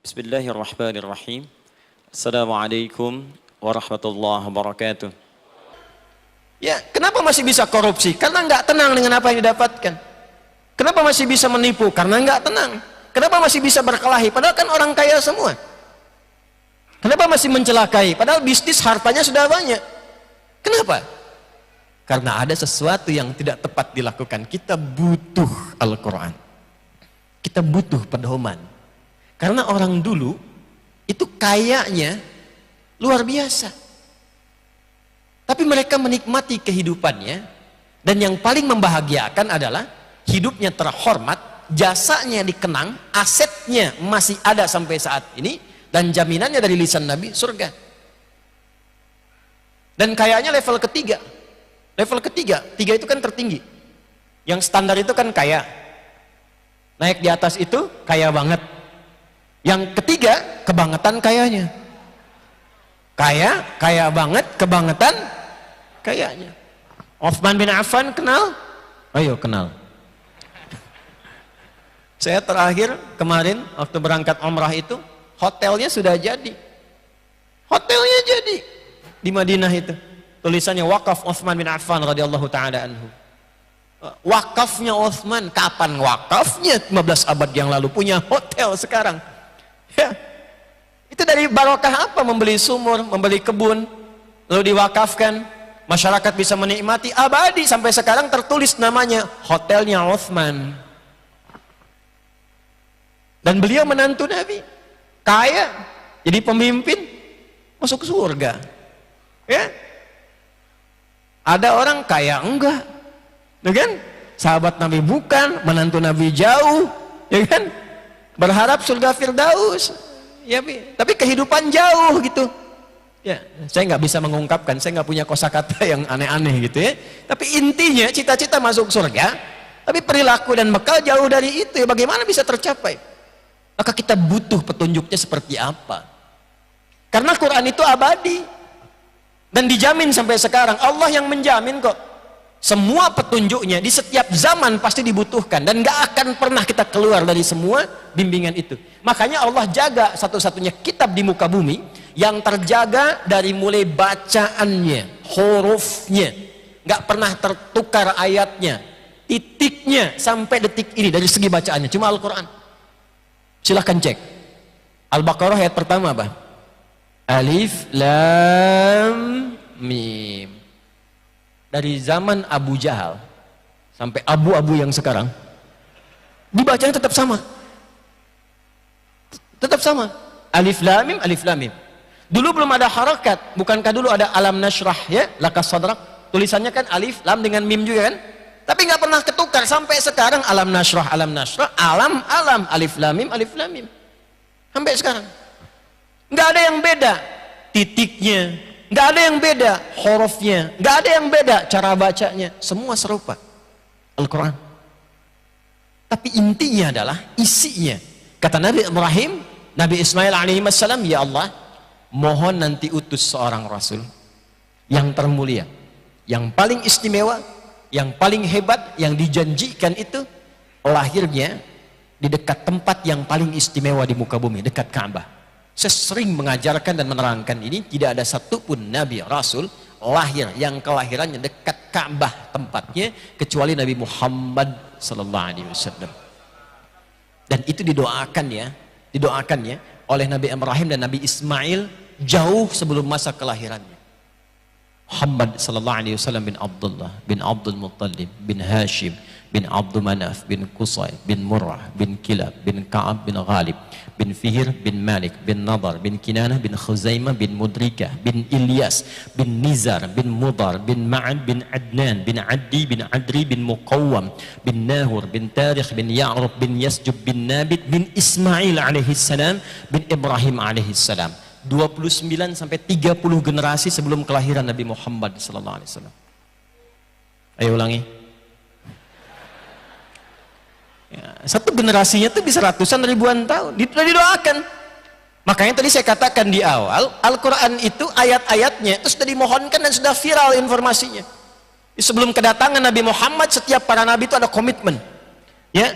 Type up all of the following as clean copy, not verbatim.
Bismillahirrahmanirrahim. Assalamualaikum warahmatullahi wabarakatuh. Ya, kenapa masih bisa korupsi? Karena nggak tenang dengan apa yang didapatkan. Kenapa masih bisa menipu? Karena nggak tenang. Kenapa masih bisa berkelahi? Padahal kan orang kaya semua. Kenapa masih mencelakai? Padahal bisnis hartanya sudah banyak. Kenapa? Karena ada sesuatu yang tidak tepat dilakukan. Kita butuh Al-Quran. Kita butuh pedoman. Karena orang dulu itu kayanya luar biasa. Tapi mereka menikmati kehidupannya, dan yang paling membahagiakan adalah hidupnya terhormat, jasanya dikenang, asetnya masih ada sampai saat ini, dan jaminannya dari lisan Nabi surga. Dan kayanya level ketiga. Level ketiga, tiga itu kan tertinggi. Yang standar itu kan kaya. Naik di atas itu kaya banget. Yang ketiga, kebangetan kayanya. Kaya banget, kebangetan kayanya. Uthman bin Affan kenal? Ayo kenal. Saya terakhir kemarin waktu berangkat umrah itu, hotelnya sudah jadi. Hotelnya jadi di Madinah itu. Tulisannya wakaf Uthman bin Affan radhiyallahu taala anhu. Wakafnya Uthman, kapan wakafnya? 15 abad yang lalu, punya hotel sekarang. Ya, itu dari barokah apa? Membeli sumur, membeli kebun, lalu diwakafkan, masyarakat bisa menikmati abadi. Sampai sekarang tertulis namanya hotelnya Uthman. Dan beliau menantu Nabi, kaya, jadi pemimpin, masuk surga. Ya, ada orang kaya enggak, ya kan? Sahabat Nabi bukan, menantu Nabi jauh, ya kan? Berharap surga Firdaus, ya, tapi kehidupan jauh gitu. Ya, saya nggak bisa mengungkapkan, saya nggak punya kosakata yang aneh-aneh gitu ya. Tapi intinya cita-cita masuk surga, tapi perilaku dan bekal jauh dari itu. Ya, bagaimana bisa tercapai? Maka kita butuh petunjuknya seperti apa? Karena Quran itu abadi dan dijamin sampai sekarang. Allah yang menjamin kok. Semua petunjuknya di setiap zaman pasti dibutuhkan, dan gak akan pernah kita keluar dari semua bimbingan itu. Makanya Allah jaga satu-satunya kitab di muka bumi yang terjaga dari mulai bacaannya, hurufnya, gak pernah tertukar ayatnya, titiknya sampai detik ini dari segi bacaannya, cuma Al-Quran. Silahkan cek Al-Baqarah ayat pertama apa? Alif Lam Mim. Dari zaman Abu Jahal sampai abu-abu yang sekarang dibacanya tetap sama, Alif Lam Mim, Alif Lam Mim. Dulu belum ada harakat, bukankah dulu ada alam nashrah ya, lakas sadrak, tulisannya kan alif lam dengan mim juga kan, tapi nggak pernah ketukar sampai sekarang. Alam nashrah, alam alif lam mim sampai sekarang. Nggak ada yang beda titiknya, nggak ada yang beda hurufnya, nggak ada yang beda cara bacanya, semua serupa Al-Quran. Tapi intinya adalah isinya. Kata Nabi Ibrahim, Nabi Ismail alaihissalam, ya Allah, mohon nanti utus seorang Rasul yang termulia, yang paling istimewa, yang paling hebat, yang dijanjikan itu lahirnya di dekat tempat yang paling istimewa di muka bumi, dekat Ka'bah. Saya sering mengajarkan dan menerangkan ini, tidak ada satupun Nabi Rasul lahir yang kelahirannya dekat Ka'bah tempatnya kecuali Nabi Muhammad sallallahu alaihi wasallam. Dan itu didoakannya oleh Nabi Ibrahim dan Nabi Ismail jauh sebelum masa kelahirannya. Muhammad sallallahu alaihi wasallam bin Abdullah bin Abdul Muttalib bin Hashim bin Abdul Manaf bin Qusay bin Murrah bin Kilab bin Ka'ab bin Ghalib bin Fihr bin Malik bin Nadar bin Kinanah bin Khuzaimah bin Mudrikah bin Ilyas bin Nizar bin Mudar bin Ma'ad bin Adnan bin Addi bin Adri bin Muqawwam bin Nahur bin Tarikh bin Ya'rub bin Yasjub bin Nabit bin Ismail alaihissalam bin Ibrahim alaihissalam. 29 sampai 30 generasi sebelum kelahiran Nabi Muhammad sallallahu alaihi wasallam. Ayo ulangi. Ya, satu generasinya itu bisa ratusan ribuan tahun, didoakan. Makanya tadi saya katakan di awal, Al-Quran itu ayat-ayatnya itu sudah dimohonkan dan sudah viral informasinya. Sebelum kedatangan Nabi Muhammad, setiap para nabi itu ada komitmen, ya,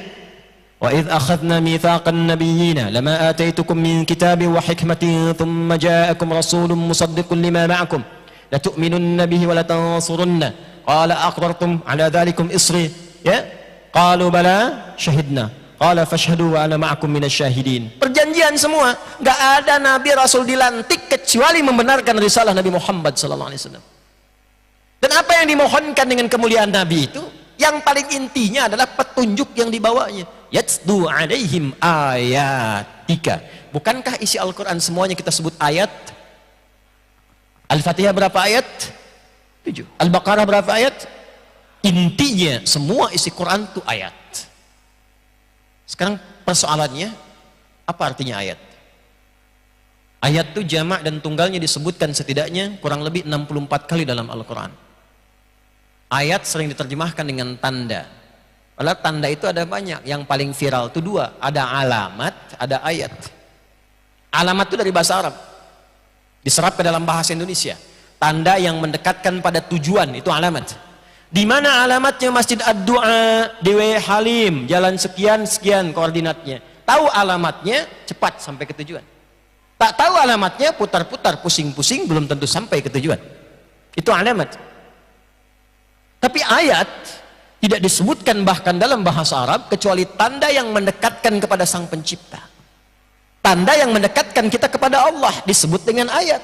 وإذ أخذنا ميثاق النبيين لما آتيتكم من كتاب وحكمة ثم جاءكم رسول مصدق لما معكم لتؤمنن به ولتنصرنه قال أقررتم على ذلكم إصري قالوا بلى شهدنا قال فاشهدوا وأنا معكم من الشاهدين. Perjanjian semua, nggak ada nabi rasul dilantik kecuali membenarkan risalah Nabi Muhammad SAW. Dan apa yang dimohonkan dengan kemuliaan nabi itu, yang paling intinya adalah petunjuk yang dibawanya. Yatsdu alaihim ayatika. Bukankah isi Al-Quran semuanya kita sebut ayat? Al-Fatihah berapa ayat? 7. Al-Baqarah berapa ayat? Intinya semua isi Quran itu ayat. Sekarang persoalannya, apa artinya ayat? Ayat itu jamak dan tunggalnya disebutkan setidaknya kurang lebih 64 kali dalam Al-Quran. Ayat sering diterjemahkan dengan tanda. Padahal tanda itu ada banyak. Yang paling viral itu 2. Ada alamat, ada ayat. Alamat itu dari bahasa Arab, diserap ke dalam bahasa Indonesia. Tanda yang mendekatkan pada tujuan, itu alamat. Di mana alamatnya Masjid Ad-Du'a, Dewi Halim, jalan sekian-sekian koordinatnya. Tahu alamatnya, cepat sampai ke tujuan. Tak tahu alamatnya, putar-putar, pusing-pusing, belum tentu sampai ke tujuan. Itu alamat. Tapi ayat tidak disebutkan bahkan dalam bahasa Arab kecuali tanda yang mendekatkan kepada Sang Pencipta. Tanda yang mendekatkan kita kepada Allah disebut dengan ayat.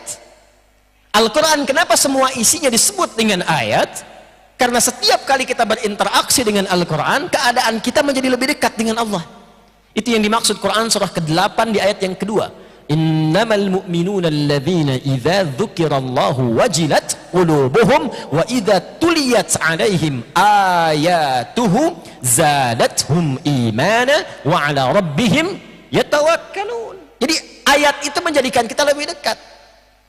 Al-Quran kenapa semua isinya disebut dengan ayat? Karena setiap kali kita berinteraksi dengan Al-Quran, keadaan kita menjadi lebih dekat dengan Allah. Itu yang dimaksud Quran surah ke-8 di ayat yang kedua. Innamal mu'minuna alladzina idza dzukirallahu wajilat qulubuhum wa idza tuliyat 'alaihim ayatuhu zadatuhum imana wa 'ala rabbihim yatawakkalun. Jadi ayat itu menjadikan kita lebih dekat.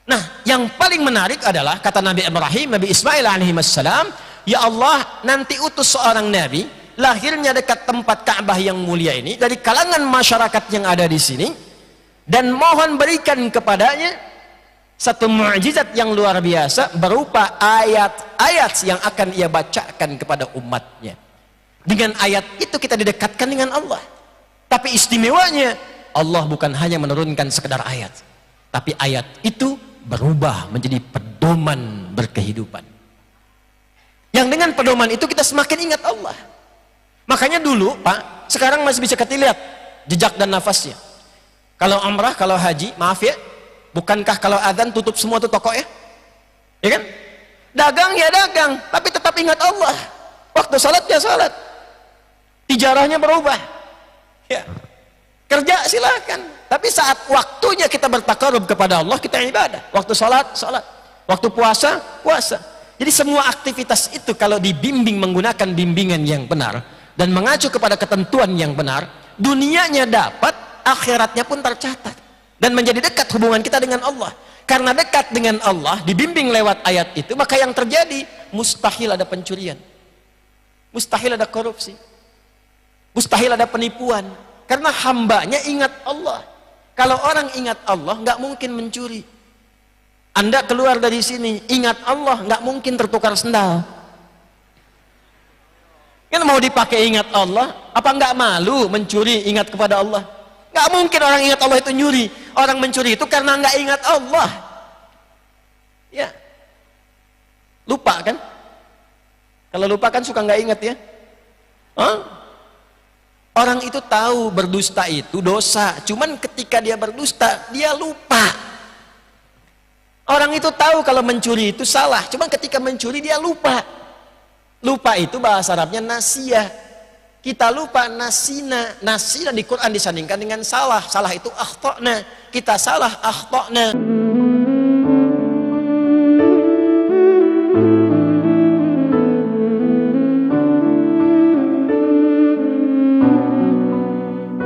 Nah, yang paling menarik adalah kata Nabi Ibrahim, Nabi Ismail alaihi wassalam, ya Allah, nanti utus seorang nabi, lahirnya dekat tempat Ka'bah yang mulia ini, dari kalangan masyarakat yang ada di sini, dan mohon berikan kepadanya satu mukjizat yang luar biasa berupa ayat-ayat yang akan ia bacakan kepada umatnya. Dengan ayat itu kita didekatkan dengan Allah. Tapi istimewanya, Allah bukan hanya menurunkan sekedar ayat, tapi ayat itu berubah menjadi pedoman berkehidupan. Yang dengan pedoman itu kita semakin ingat Allah. Makanya dulu Pak, sekarang masih bisa kita lihat jejak dan nafasnya. Kalau umrah, kalau haji, maaf ya, bukankah kalau azan tutup semua tuh toko ya? Ya kan? Dagang ya dagang, tapi tetap ingat Allah. Waktu salat ya salat. Tijarahnya berubah. Ya. Kerja silakan, tapi saat waktunya kita bertakarub kepada Allah, kita ibadah. Waktu salat, salat. Waktu puasa, puasa. Jadi semua aktivitas itu kalau dibimbing menggunakan bimbingan yang benar dan mengacu kepada ketentuan yang benar, dunianya dapat, akhiratnya pun tercatat dan menjadi dekat hubungan kita dengan Allah. Karena dekat dengan Allah, dibimbing lewat ayat itu, maka yang terjadi mustahil ada pencurian, mustahil ada korupsi, mustahil ada penipuan, karena hambanya ingat Allah. Kalau orang ingat Allah, nggak mungkin mencuri. Anda keluar dari sini ingat Allah, nggak mungkin tertukar sendal. Kan mau dipakai ingat Allah, apa nggak malu mencuri ingat kepada Allah? Nggak mungkin orang ingat Allah itu nyuri. Orang mencuri itu karena nggak ingat Allah. Ya, lupa kan? Kalau lupa kan suka nggak ingat ya. Orang itu tahu berdusta itu dosa, cuman ketika dia berdusta dia lupa. Orang itu tahu kalau mencuri itu salah, cuman ketika mencuri dia lupa. Lupa itu bahasa Arabnya nasiyah. Kita lupa nasina. Nasina di Quran disandingkan dengan salah. Salah itu akhtana. Kita salah akhtana.